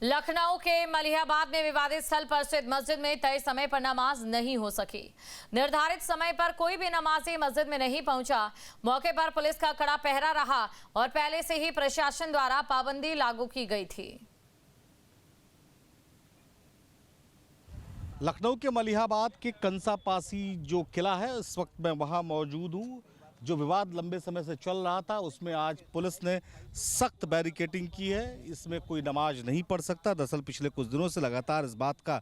लखनऊ के मलिहाबाद में विवादित स्थल पर स्थित मस्जिद में तय समय पर नमाज नहीं हो सकी। निर्धारित समय पर कोई भी नमाजी मस्जिद में नहीं पहुंचा। मौके पर पुलिस का कड़ा पहरा रहा और पहले से ही प्रशासन द्वारा पाबंदी लागू की गई थी। लखनऊ के मलिहाबाद के कंसापासी जो किला है, इस वक्त मैं वहां मौजूद हूं। जो विवाद लंबे समय से चल रहा था उसमें आज पुलिस ने सख्त बैरिकेडिंग की है। इसमें कोई नमाज नहीं पढ़ सकता। दरअसल पिछले कुछ दिनों से लगातार इस बात का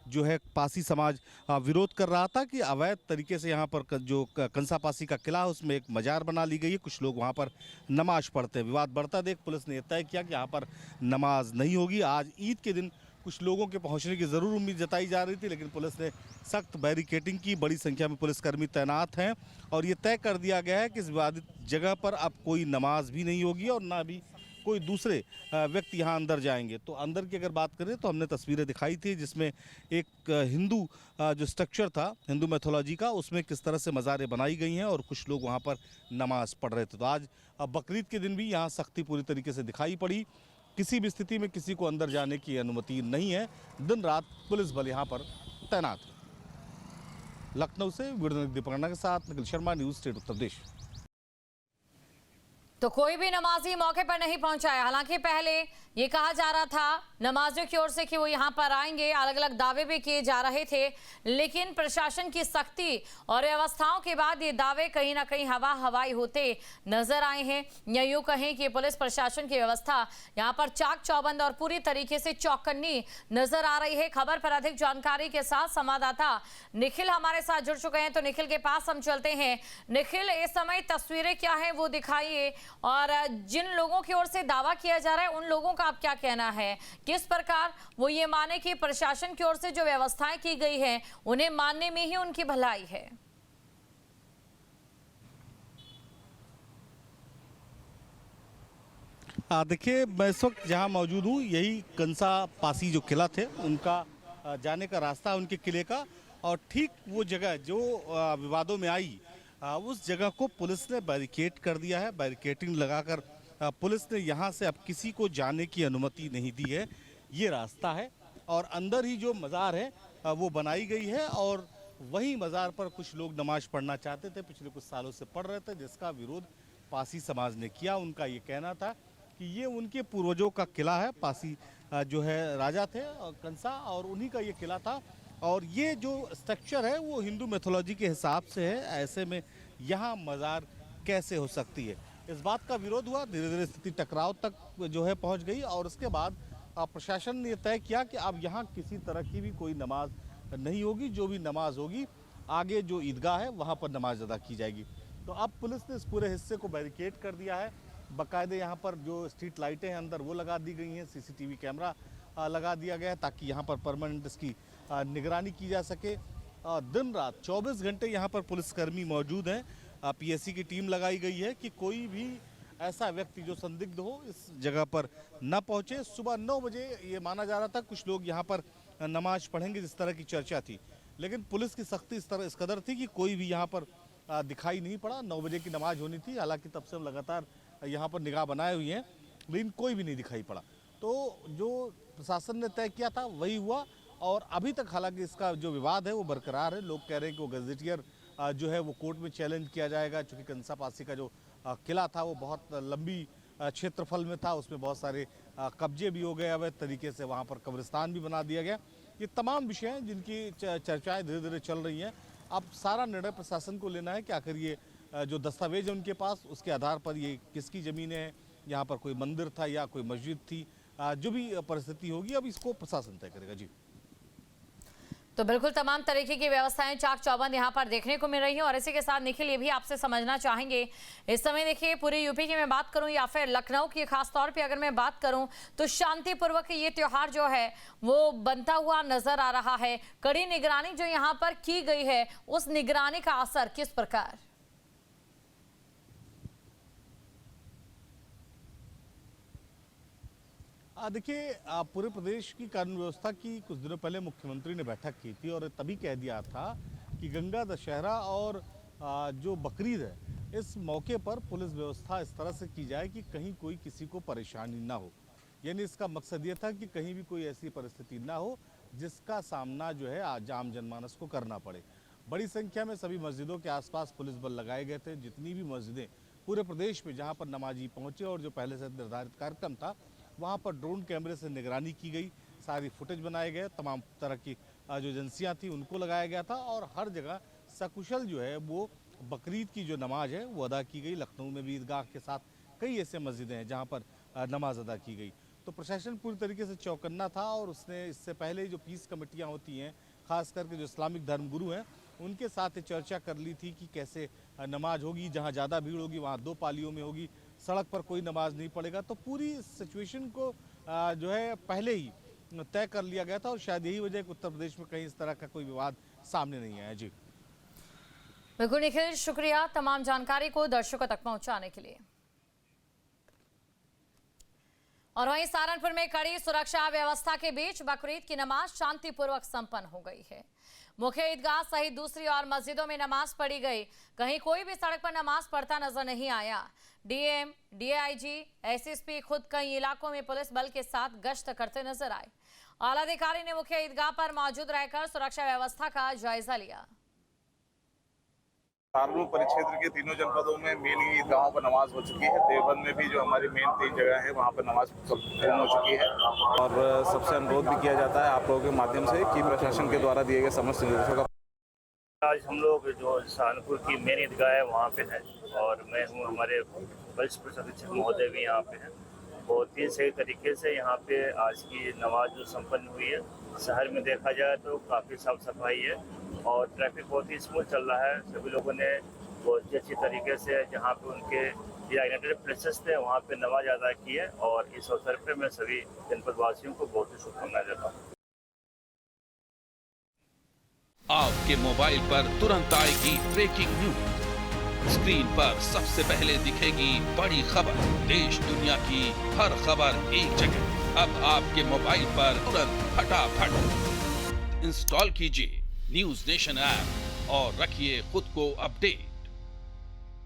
जो है पासी समाज विरोध कर रहा था कि अवैध तरीके से यहाँ पर जो कंसापासी का किला है उसमें एक मजार बना ली गई है। कुछ लोग वहाँ पर नमाज पढ़ते हैं। विवाद बढ़ता देख पुलिस ने तय किया कि यहाँ पर नमाज नहीं होगी। आज ईद के दिन कुछ लोगों के पहुंचने की ज़रूर उम्मीद जताई जा रही थी, लेकिन पुलिस ने सख्त बैरिकेडिंग की। बड़ी संख्या में पुलिसकर्मी तैनात हैं और ये तय कर दिया गया है कि इस विवादित जगह पर अब कोई नमाज भी नहीं होगी और ना भी कोई दूसरे व्यक्ति यहाँ अंदर जाएंगे। तो अंदर की अगर बात करें तो हमने तस्वीरें दिखाई थी जिसमें एक हिंदू जो स्ट्रक्चर था हिंदू मैथोलॉजी का, उसमें किस तरह से मज़ारें बनाई गई हैं और कुछ लोग वहाँ पर नमाज पढ़ रहे थे। तो आज बकरीद के दिन भी यहाँ सख्ती पूरी तरीके से दिखाई पड़ी। किसी भी स्थिति में किसी को अंदर जाने की अनुमति नहीं है। दिन रात पुलिस बल यहाँ पर तैनात है। लखनऊ से वीडियो दीपकन्ना के साथ निखिल शर्मा, न्यूज़ स्टेट उत्तर प्रदेश। तो कोई भी नमाजी मौके पर नहीं पहुंचा है। हालांकि पहले ये कहा जा रहा था नमाजियों की ओर से कि वो यहाँ पर आएंगे, अलग अलग दावे भी किए जा रहे थे, लेकिन प्रशासन की सख्ती और व्यवस्थाओं के बाद ये दावे कहीं ना कहीं हवा हवाई होते नजर आए हैं। या यूं कहें कि पुलिस प्रशासन की व्यवस्था यहाँ पर चाक चौबंद और पूरी तरीके से चौकन्नी नजर आ रही है। खबर पर अधिक जानकारी के साथ संवाददाता निखिल हमारे साथ जुड़ चुके हैं, तो निखिल के पास हम चलते हैं। निखिल, इस समय तस्वीरें क्या है वो दिखाइए और जिन लोगों की ओर से दावा किया जा रहा है उन लोगों का आप क्या कहना है? किस प्रकार वो ये माने कि प्रशासन की ओर से जो व्यवस्थाएं की गई हैं उन्हें मानने में ही उनकी भलाई है? देखिए, मैं इस वक्त जहाँ मौजूद हूँ यही कंसापासी जो किला थे उनका जाने का रास्ता है उनके किले का, और ठीक वो जगह जो विवादों में आई उस जगह को पुलिस ने बैरिकेड कर दिया है। बैरिकेडिंग लगाकर पुलिस ने यहाँ से अब किसी को जाने की अनुमति नहीं दी है। ये रास्ता है और अंदर ही जो मज़ार है वो बनाई गई है और वही मज़ार पर कुछ लोग नमाज पढ़ना चाहते थे, पिछले कुछ सालों से पढ़ रहे थे, जिसका विरोध पासी समाज ने किया। उनका ये कहना था कि ये उनके पूर्वजों का किला है। पासी जो है राजा थे कंसा, और उन्हीं का ये किला था और ये जो स्ट्रक्चर है वो हिंदू मैथोलॉजी के हिसाब से है। ऐसे में यहाँ मज़ार कैसे हो सकती है, इस बात का विरोध हुआ। धीरे धीरे स्थिति टकराव तक जो है पहुँच गई और उसके बाद प्रशासन ने तय किया कि अब यहाँ किसी तरह की भी कोई नमाज नहीं होगी। जो भी नमाज होगी आगे जो ईदगाह है वहाँ पर नमाज अदा की जाएगी। तो अब पुलिस ने इस पूरे हिस्से को बैरिकेड कर दिया है। बाकायदे यहाँ पर जो स्ट्रीट लाइटें हैं अंदर वो लगा दी गई हैं, सीसीटीवी कैमरा लगा दिया गया है ताकि यहाँ पर परमानेंट इसकी निगरानी की जा सके। दिन रात 24 घंटे यहाँ पर पुलिसकर्मी मौजूद हैं। पीएससी की टीम लगाई गई है कि कोई भी ऐसा व्यक्ति जो संदिग्ध हो इस जगह पर न पहुँचे। सुबह 9 बजे ये माना जा रहा था कुछ लोग यहाँ पर नमाज पढ़ेंगे, जिस तरह की चर्चा थी, लेकिन पुलिस की सख्ती इस कदर थी कि कोई भी यहाँ पर दिखाई नहीं पड़ा। 9 बजे की नमाज होनी थी, हालांकि तब से हम लगातार यहाँ पर निगाह बनाए हुए हैं, लेकिन कोई भी नहीं दिखाई पड़ा। तो जो प्रशासन ने तय किया था वही हुआ और अभी तक हालांकि इसका जो विवाद है वो बरकरार है। लोग कह रहे हैं कि वो गजेटियर जो है वो कोर्ट में चैलेंज किया जाएगा, चूँकि कंसापासी का जो किला था वो बहुत लंबी क्षेत्रफल में था, उसमें बहुत सारे कब्जे भी हो गए अवैध तरीके से, वहाँ पर कब्रिस्तान भी बना दिया गया। ये तमाम विषय हैं जिनकी चर्चाएँ धीरे धीरे चल रही हैं। अब सारा निर्णय प्रशासन को लेना है कि आखिर ये जो दस्तावेज है उनके पास उसके आधार पर ये किसकी ज़मीनें हैं, यहाँ पर कोई मंदिर था या कोई मस्जिद थी, जो भी परिस्थिति होगी अब इसको प्रशासन तय करेगा। जी, तो बिल्कुल तमाम तरीके की व्यवस्थाएं चाक चौबंद यहाँ पर देखने को मिल रही हैं। और इसी के साथ निखिल ये भी आपसे समझना चाहेंगे, इस समय देखिए पूरे यूपी की मैं बात करूं या फिर लखनऊ की खास तौर पे अगर मैं बात करूं तो शांतिपूर्वक ये त्योहार जो है वो बनता हुआ नजर आ रहा है। कड़ी निगरानी जो यहाँ पर की गई है उस निगरानी का असर किस प्रकार? देखिए, पूरे प्रदेश की कानून व्यवस्था की कुछ दिनों पहले मुख्यमंत्री ने बैठक की थी और तभी कह दिया था कि गंगा दशहरा और जो बकरीद है इस मौके पर पुलिस व्यवस्था इस तरह से की जाए कि कहीं कोई किसी को परेशानी ना हो। यानी इसका मकसद ये था कि कहीं भी कोई ऐसी परिस्थिति ना हो जिसका सामना जो है आम जनमानस को करना पड़े। बड़ी संख्या में सभी मस्जिदों के आसपास पुलिस बल लगाए गए थे। जितनी भी मस्जिदें पूरे प्रदेश में जहां पर नमाजी पहुंचे और जो पहले से निर्धारित कार्यक्रम था वहां पर ड्रोन कैमरे से निगरानी की गई, सारी फुटेज बनाए गए, तमाम तरह की जो एजेंसियां थी उनको लगाया गया था और हर जगह सकुशल जो है वो बकरीद की जो नमाज है वो अदा की गई। लखनऊ में भी ईदगाह के साथ कई ऐसे मस्जिदें हैं जहाँ पर नमाज अदा की गई। तो प्रशासन पूरी तरीके से चौकन्ना था और उसने इससे पहले जो पीस कमेटियाँ होती हैं, खास करके जो इस्लामिक धर्मगुरु हैं, उनके साथ चर्चा कर ली थी कि कैसे नमाज होगी। जहाँ ज़्यादा भीड़ होगी वहाँ 2 पालियों में होगी, सड़क पर कोई नमाज नहीं पड़ेगा। तो पूरी सिचुएशन को जो है पहले ही तय कर लिया गया था और शायद यही वजह है कि उत्तर प्रदेश में कहीं इस तरह का कोई विवाद सामने नहीं आया। जी बिल्कुल निखिल, शुक्रिया तमाम जानकारी को दर्शकों तक पहुंचाने के लिए। और वहीं सहारनपुर में कड़ी सुरक्षा व्यवस्था के बीच बकरीद की नमाज शांतिपूर्वक संपन्न हो गई है। मुख्य ईदगाह सहित दूसरी और मस्जिदों में नमाज पढ़ी गई। कहीं कोई भी सड़क पर नमाज पढ़ता नजर नहीं आया। डीएम, डीआईजी, एसएसपी खुद कई इलाकों में पुलिस बल के साथ गश्त करते नजर आए। आला अधिकारी ने मुख्य ईदगाह पर मौजूद रहकर सुरक्षा व्यवस्था का जायजा लिया। सहारनपुर परिक्षेत्र के तीनों जनपदों में मेन ईदगाहों पर नमाज हो चुकी है। देवबंद में भी जो हमारी मेन 3 जगह है वहाँ पर नमाज पूर्ण हो चुकी है और सबसे अनुरोध भी किया जाता है आप लोगों के माध्यम से कि प्रशासन के द्वारा दिए गए समस्त निर्देशों का। आज हम लोग जो सहारनपुर की मेन ईदगाह है वहाँ पे है और मैं हूँ, हमारे वरिष्ठ पुलिस अधीक्षक महोदय भी यहाँ पे हैं। बहुत ही सही तरीके से यहाँ पे आज की नमाज जो संपन्न हुई है। शहर में देखा जाए तो काफ़ी साफ सफाई है और ट्रैफिक बहुत ही स्मूथ चल रहा है। सभी लोगों ने बहुत ही अच्छी तरीके से जहाँ पे उनके डेजिग्नेटेड प्लेसेस थे वहाँ पे नमाज अदा की है और इस अवसर पे मैं सभी जनपद वासियों को बहुत ही शुभकामनाएं देता हूँ। आपके मोबाइल पर तुरंत आएगी ब्रेकिंग न्यूज। स्क्रीन पर सबसे पहले दिखेगी बड़ी खबर। देश दुनिया की हर खबर एक जगह। अब आपके मोबाइल पर तुरंत फटाफट इंस्टॉल कीजिए न्यूज नेशन ऐप और रखिए खुद को अपडेट।